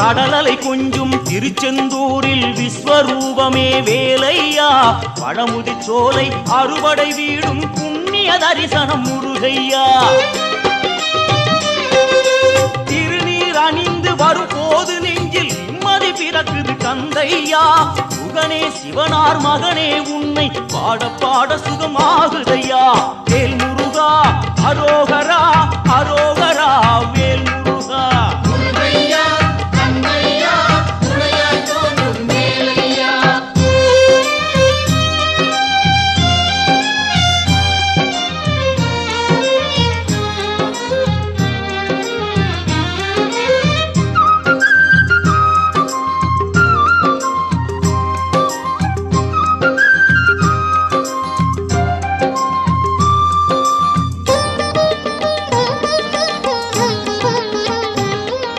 கடலலை கொஞ்சும் திருச்செந்தூரில் விஸ்வரூபமே வேலையா பழமுதி சோலை அறுபடை வீடும் புண்ணிய தரிசனம் முருகையா திருநீர் அணிந்து வரும் போது நெஞ்சில் நிம்மதி பிறக்குது கந்தையா முகனே சிவனார் மகனே உன்னை பாட பாட சுகமாகுதையா வேல் முருகா அரோகரா அரோகரா வேல் முருகா